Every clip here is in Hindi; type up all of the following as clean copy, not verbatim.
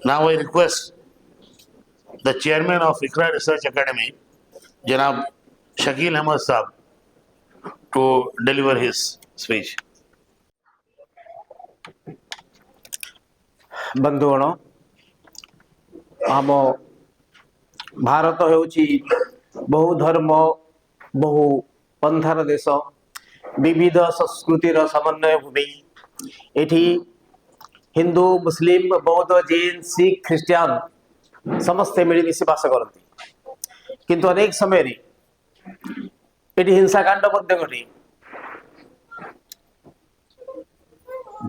Now I request the chairman of ICRA Research Academy, Janab Shakil Ahmed Saab, to deliver his speech. बंधुगण आम भारत होउची बहु धर्म बहु पंथार देश विविध संस्कृतिर समन्वय भूमि एठी हिंदू मुस्लिम बौद्ध जैन सिख ख्रिस्टियान समस्ते मिलमिशि बास करती किंतु अनेक समय एठी हिंसाकांड मध्य घटे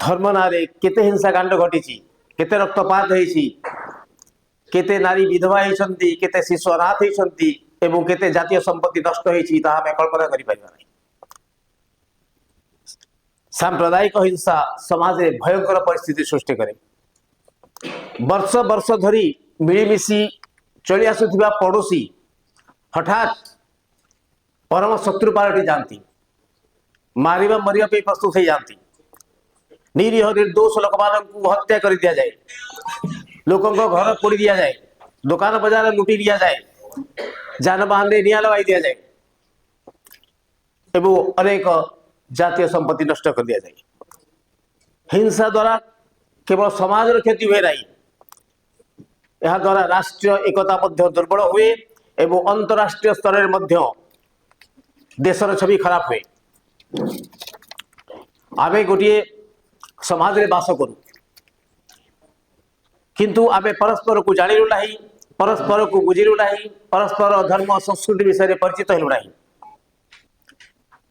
धर्म नारे केते हिंसाकांड घटी केते रक्तपात होईछि केते नारी विधवा होइछन्ति केते शिशु अनाथ होइछन्ति एवं केते जातीय संपत्ति नष्ट होईछि ताहा हमें कल्पना करि परिबा नै। सांप्रदायिक हिंसा समाज में भयंकर परिस्थिति सृष्टि करे। वर्ष वर्ष धरी मिलीमिशी चली आसुथिबा पड़ोशी हठात परम शत्रु पालटी जाती मारिबा मरिया पे प्रस्तुत हो जाती निरीह निर्दोष लोक मानू हत्या कर दिया जाए लोकों घर पोड़ी दिया जाए दुकान बजार लुटी दिया जाए जानवाहन निया लगाई दिया जाए एवं अनेक जातीय संपत्ति नष्ट कर दिया जाए। हिंसा द्वारा केवल समाज क्षति हुए नहीं यह द्वारा राष्ट्रीय एकता दुर्बल हुए एवं अंतरराष्ट्रीय स्तर में देशर छवि खराब हुए। आमे गोटे समाज रे बास करू किंतु आमे परस्पर को जानिलु नहीं परस्पर को बुझिलु नहीं परस्पर धर्म संस्कृति विषय में परिचित हेलु नहीं।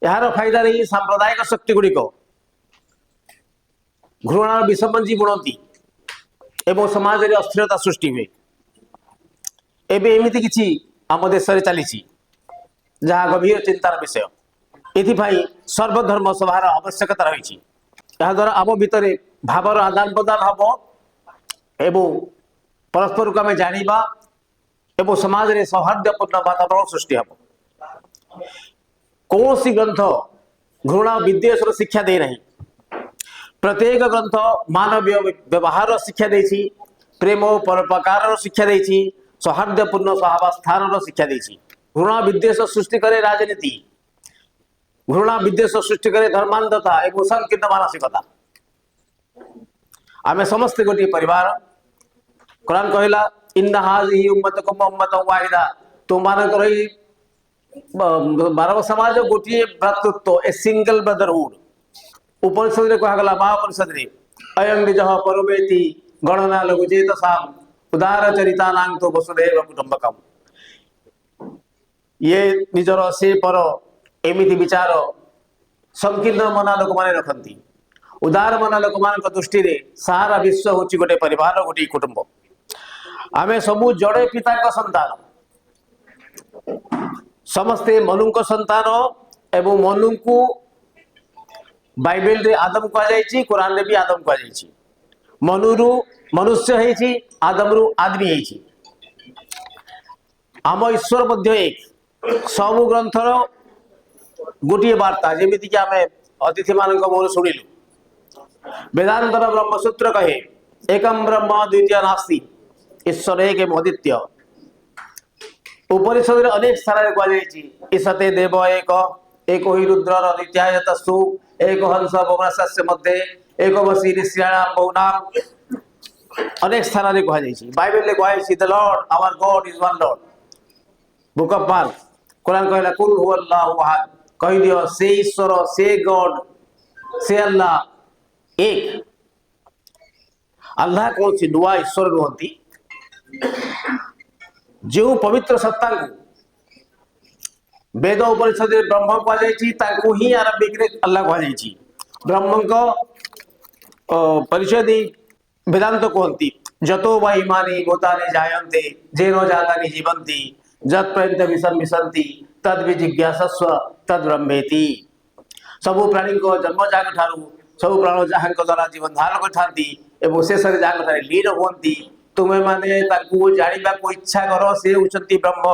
यार फायदा नहीं सांप्रदायिक शक्ति गुड़िक घृणार विषमंजी बुणती एवं समाज में अस्थिरता सृष्टि हुए। एबे एमिति किछि आम देश में चली जहाँ गभीर चिंतार विषय एथिपाई सर्वधर्म सभार आवश्यकता रही द्वारा आम भितर भावर आदान प्रदान हम एवं परस्पर को आम जाना एवं समाज में सौहार्दपूर्ण वातावरण सृष्टि हम। कौन सी ग्रंथ घृणा विद्वेष शिक्षा दे नहीं प्रत्येक ग्रंथ मानवीय व्यवहार शिक्षा देछि प्रेम और परोपकार शिक्षा देछि सौहार्दपूर्ण सहावस्थान शिक्षा देछि। घृणा विद्वेष सृष्टि करे राजनीति घृणा विद्वेष सृष्टि करे धर्मांधता एवं संकीर्ण मानसिकता। आमे समस्त गोटे परिवार कुरान कहला इन्ना हाज़िही उम्मतकुम उम्मतन वाहिदा तुम मानकर मानव समाज गोटे भ्रातृत्व ए सिंगल ब्रदरहुड। उपनिषद कहगला महापनिषद अयं निज परमेति गणना लघुचेतसाम उदार चरितानां तो वसुधैव कुटुंबकम। ये निजर से पर एमिति विचार संकीर्ण मना लोक माने रखती उदार मना लोक मान दृष्टि सारा विश्व हूँ गोटे परिवार गोटे कुटुंब। आमे सबू जड़े पिता संतान समस्ते मनु संतान एवं मनु को बाइबल रे आदम कहुई कुरान रे भी आदम कहुई मनुरु मनुष्य है आदम रु आदमी है। आम ईश्वर मध्य एक सबु ग्रंथर गोटे वार्ता जमीक आम अतिथि मान मोर शुणिलु वेदांतर ब्रह्मसूत्र कहे एकम ब्रह्म द्वितीय नास्ति ईश्वर एक अद्वितीय। उपनिषद अनेक स्थान कहुई ईशते देव एक एक ही रुद्र नित्याय तस्तु एक हंस भुवनस्य मध्य एक वसी ऋष्याणाम बहुनाम अनेक स्थान कहुई। बाइबल कहुई the Lord our God is one Lord. Book of Mark Quran कहला कुल हुवल्लाहु अहद कहि दियो से ईश्वर से गॉड से अल्लाह एक। अल्लाह कौन सी नुआ ईश्वर नुहति जो पवित्र सत्ता को वेद उपनिषद ब्रह्म कहुई ही आरंभिक अल्लाह कहुई। ब्रह्म को परिचय दी वेदांत कहती जतो वा इमानि भूतानि जायन्ते जेनो जातानि जीवन्ति जत पर्यंत विषम विसंति तद विजिज्ञासस्व तद ब्रह्मेति। सबु प्राणी को जन्म जाग ठारू सबु प्राण जहां द्वारा जीवन धारण कर शेष जहाँ लीन हुंती तुम्हें माने जाना को इच्छा कर से होती ब्रह्म।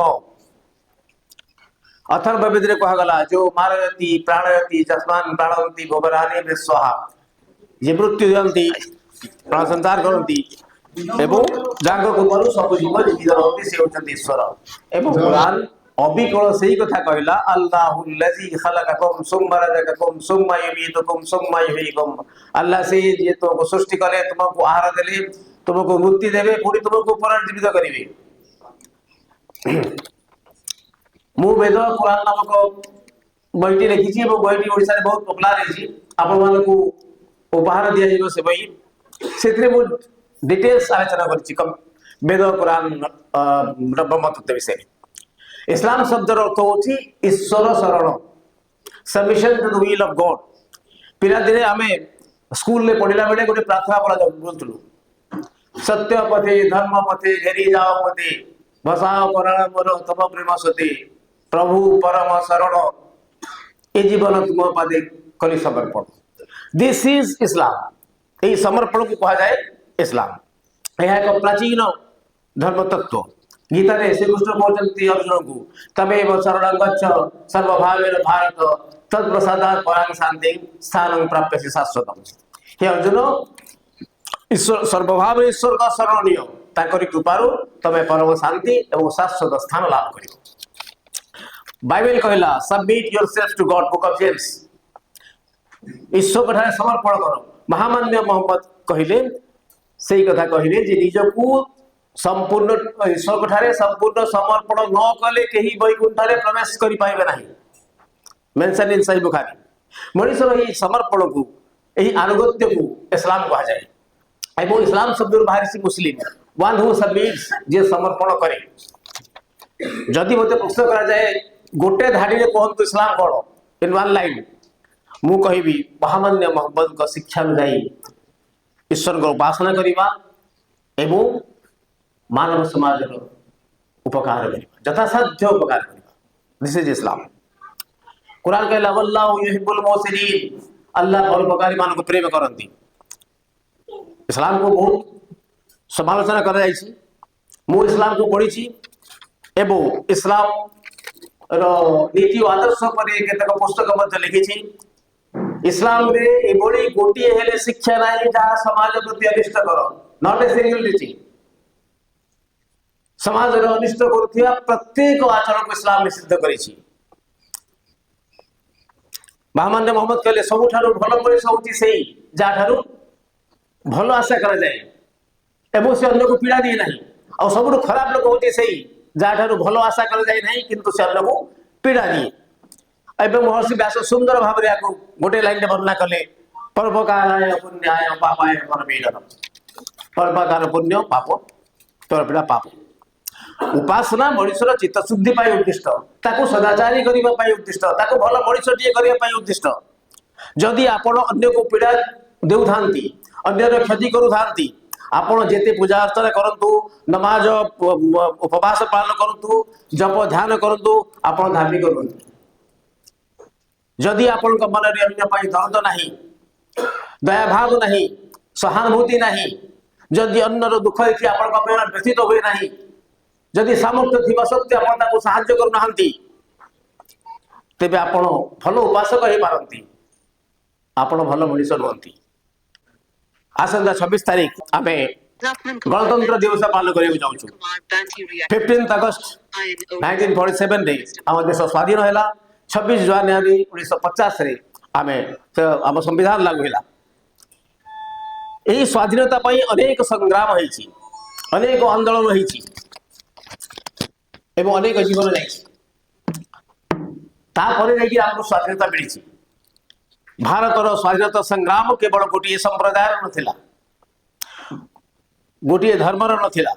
अथर्ववेद कहगला जो मारयति प्राणयति जस्मान प्राणवंती भोगरानी स्वाहा ये मृत्यु दियंती प्राण संचार करती एवं जांग कृपारू सब जीव जीवित रहती से होचंती ईश्वर एवं कुरान अबिकल सही कथा कहला अल्लाहुल्लजी खलककुम सुम्मा रज़क़कुम सुम्मा युमीतुकुम सुम्मा युहयीकुम अल्लाह से जे तुमको सृष्टि करे तुमको आहार देले तुमको मुक्ति देवे पुणी तुमको पुनर्जीवित करिवे मु वेद कुरान नामक बहीटी लिखी बहीटी ओडिशा बहुत पॉपुलर है आपण मानकू उपहार दिया जिवो से बही सेतरे मु डिटेल्स आलोचना करछि वेद कुरान ब्रह्म तत्व विषय इस्लाम शब्द अर्थ होछि ईश्वर शरण submission to the will of God पिला दिने आमे स्कूल ले पढिला बेले गोटे प्रार्थना पढा बोलतलु सत्य पथे धर्म पथे घेरी जाओ पथे बसाओ पराण मोर तम प्रेम सती प्रभु परम शरण ए जीवन तुम पादे कली समर्पण दिस इज इस्लाम यही समर्पण को कहा जाए इस्लाम यह एक प्राचीन धर्म तत्व गीता रे श्री कृष्ण कहते अर्जुन को तमेव शरणं गच्छ सर्वभावेन भारत तत्प्रसादात् परां शांति स्थानं प्राप्यसि शाश्वतम् हे अर्जुन ईश्वर सर्वभाव ईश्वर का शरण लियो ताकरी कृपारु तमे परम शांति एवं शाश्वत स्थान लाभ करियो बाइबल कहला submit yourself to God book of James ईश्वर कथा समर्पण करो महामान्य मोहम्मद कहले सही कथा कहले जे निजकू संपूर्ण ईश्वर कठारे संपूर्ण समर्पण न कले केही वैकुंठ रे प्रवेश करि पाइबे नाही मेंशन इन सही बुखारी मनुष्यर ही समर्पण को यही अनुगत्य को इस्लाम कहा जाए एवं इस्लाम शब्द बाहर से मुस्लिम वन हु सबमिट्स जे समर्पण करे जदि मते प्रश्न करा जाए गोटे धाड़ी रे कहंतु इस्लाम कोन इन वन लाइन मु कहिबी महामान्य मोहम्मद को शिक्षा अनुसार ईश्वर को उपासना करिबा एवं मानव समाज रो उपकार करिबा यथासाध्य उपकार करिबा दिस इज इस्लाम कुरान कहला वल्लाहु युहिब्बुल मुहसिनीन अल्लाह परोपकारी मान को प्रेम करंती इस्लाम को बहुत समालोचना कर जाइछि मु इस्लाम को पढ़ी छी एवं इस्लाम रो नीति और आदर्श पर केतक पुस्तक मध्य लिखी छी इस्लाम रे एबोडी गोटी हेले शिक्षा नाही जहा समाज प्रति अनिष्ट करो नॉट ए सिंगल टीचिंग समाज रो अनिष्ट करथिया प्रत्येक आचरण को इस्लाम निषिद्ध करी छी महामान्य मोहम्मद कहले सबुठारु भलो मनीष होची सेही जा ठारु भलो आशा करा जाए एवं से अन्य को पीड़ा दिए नहीं और सब खराब लोक होची सेही जा ठारु भलो आशा करा जाए नहीं किंतु से अन्य को पीड़ा दिए एवं महर्षि व्यास सुंदर भाव रे आको गोटे लाइन रे वर्णना कले परोपकाराय पुण्याय पापाय परमेश्वर परोपकार पुण्य पाप परपीड़ा पाप उपासना मनुष्यर चित्त शुद्धि पाई उद्दिष्ट ताको सदाचारी करिबा पाई उद्दिष्ट ताको भलो मनुष्य टिए करिबा पाई उद्दिष्ट जदि आपण अन्य को पीड़ा देउ थांती अन्य रो क्षति करू थांती आपण जेते पूजा अर्चना करंतु नमाज उपवास पालन करंतु जप ध्यान करंतु आपण धार्मिक करंतु जदि आपण को मन रे अन्य पाई दर्द नाही दया भाव नाही सहानुभूति नाही जदि अन्य रो दुख देखि आपण को पेन व्यथित होय नाही जदि सामर्थ्य थिबा सत्य आपण ताको सहाय्य करू नाहंती तेबे आपण भलो उपासक हे पारंती आपण भलो मनुष्य होंती आसंता 26 तारीख आमे गणतंत्र दिवस पालन करियो जाउछु 15 अगस्त 1947 रे हम देश स्वाधीन हैला 26 जनवरी 1950 रे आमे हम संविधान लागू हैला एही स्वाधीनता पई अनेक संग्राम होईची अनेक आंदोलन होईची एवं अनेक जीवन जाइछि तापरे जाइकि हमको स्वाधीनता मिली भारतर स्वाधीनता संग्राम केवल गोटे संप्रदाय नथिला गोटे धर्मर नथिला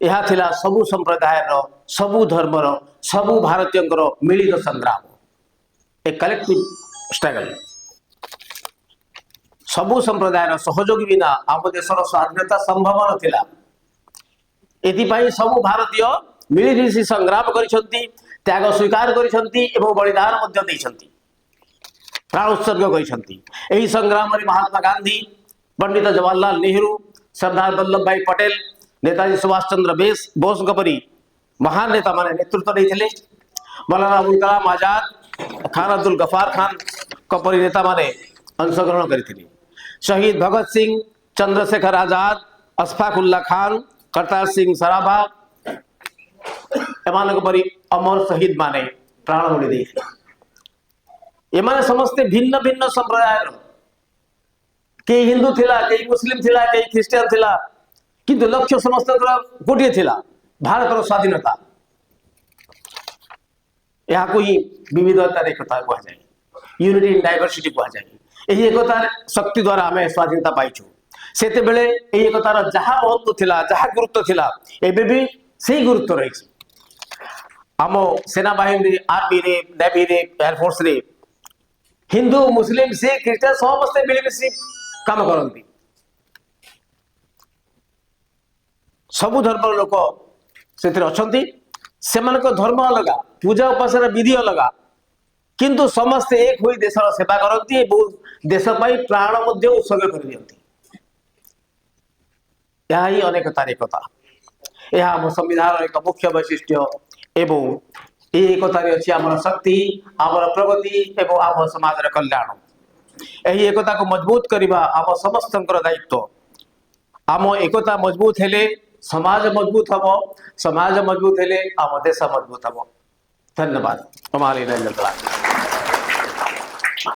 यह थिला सबु संप्रदाय सबु धर्मर सबु भारतीय मिलित संग्राम ए कलेक्टिव स्ट्रगल सबु संप्रदाय सहयोगी बिना आम देशर स्वाधीनता संभव नथिला एथिपाई सबु भारतीय मिलिमिशि संग्राम करिसंती त्याग स्वीकार करिसंती एवं बलिदान मध्य देइसंती प्राण उत्सर्ग करिसंती एही संग्राम रे महात्मा गांधी पंडित जवाहरलाल नेहरू सरदार वल्लभ भाई पटेल नेताजी सुभाष चंद्र बोस गपरी महान नेता माने नेतृत्व देइथिले मौलाना अबुल कलाम आजाद खान अब्दुल गफार खान कपरी नेता माने अंशग्रहण करिथिले शहीद भगत सिंह चंद्रशेखर आजाद अशफाकुल्ला खान, करतार सिंह सराभा एमानक परी अमर शहीद माने प्राण बलि देइथिले। एमाने समस्ते भिन्न भिन्न संप्रदाय, के हिंदू थिला, के मुस्लिम थिला, के ख्रिस्टियन थिला, किंतु लक्ष्य समस्त गोटे थिला, भारतर स्वाधीनता। यहाँ को ही विविधतार एकता कह जाए, यूनिटी इन डाइवर्सिटी कह जाए। यही एकतार शक्ति द्वारा आम स्वाधीनता पाइछु। सेते बेले एही एकतार जहाँ महत्व थिला, जहाँ गुरुत्व थिला, एबे भी सही गुरुत्व रही। आम सेना बाहिनी, आर्मी रे, नेवी रे, एयरफोर्स रे हिंदू, मुस्लिम, सिख, ख्रिस्टान समस्ते मिलमिशि काम करती। सबु धर्म लोक से धर्म अलग, पूजा उपासना विधि अलग, किंतु समस्ते एक हुई देशर सेवा करती, देश प्राण उत्सर्ग कर दियंती। यही अनेकतार एकता, यह आम संविधान एक मुख्य वैशिष्ट्य एवं एकतार अच्छी आम शक्ति, आम प्रगति एवं आम समाज कल्याण। यही एकता को मजबूत करने आम समस्त दायित्व। आम एकता मजबूत हेले समाज मजबूत हम, समाज मजबूत हेले आम देश मजबूत हम। धन्यवाद।